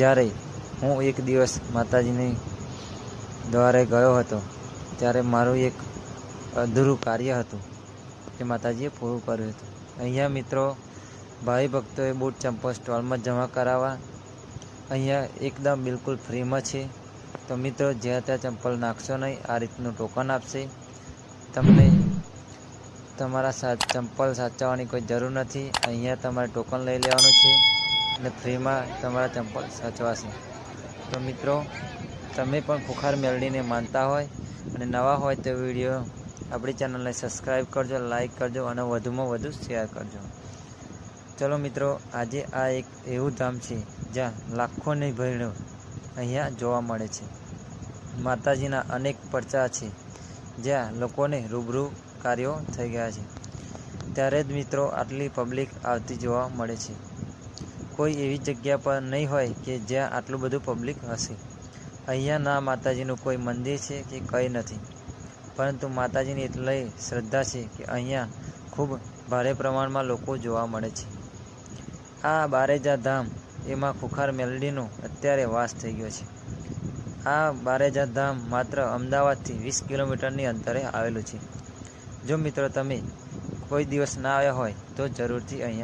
જ્યારે હું એક દિવસ માતાજીની દ્વારે ગયો હતો ત્યારે મારું એક અધૂરું કાર્ય હતું જે માતાજીએ પૂરું કર્યું હતું. અહીંયા મિત્રો ભાઈ ભક્તોએ બૂટ ચંપલ સ્ટોલમાં જમા કરાવવા અહીંયા એકદમ બિલકુલ ફ્રીમાં છે. તો મિત્રો જ્યાં ત્યાં ચંપલ નાખશો નહીં. આ રીતનું ટોકન આપશે તમને. તમારા ચંપલ સાચવવાની કોઈ જરૂર નથી. અહીંયા તમારે ટોકન લઈ લેવાનું છે અને ફ્રીમાં તમારા ચંપલ સાચવાશે. તો મિત્રો તમે પણ ખુખાર મેલડીને માનતા હોય અને નવા હોય તો વિડીયો આપણી ચેનલને સબસ્ક્રાઈબ કરજો, લાઈક કરજો અને વધુમાં વધુ શેર કરજો. ચલો મિત્રો, આજે આ એક એવું ધામ છે જ્યાં લાખોની ભીડ અહીંયા જોવા મળે છે. માતાજીના અનેક પરચા છે જ્યાં લોકોને રૂબરૂ કાર્યો થઈ ગયા છે. ત્યારે જ મિત્રો આટલી પબ્લિક આવતી જોવા મળે છે. કોઈ એવી જગ્યા પર નહીં હોય કે જ્યાં આટલું બધું પબ્લિક હશે. અહીંયા ના માતાજીનું કોઈ મંદિર છે કે કંઈ નથી, પરંતુ માતાજીની એટલી શ્રદ્ધા છે કે અહીંયા ખૂબ ભારે પ્રમાણમાં લોકો જોવા મળે છે. આ બારેજા ધામ એમાં ખુખાર મેલડીનો અત્યારે વાસ થઈ ગયો છે. આ બારેજા ધામ માત્ર અમદાવાદથી 20 કિલોમીટરની અંતરે આવેલું છે. જો મિત્રો તમે કોઈ દિવસ ના આવ્યા હોય તો જરૂરથી અહીંયા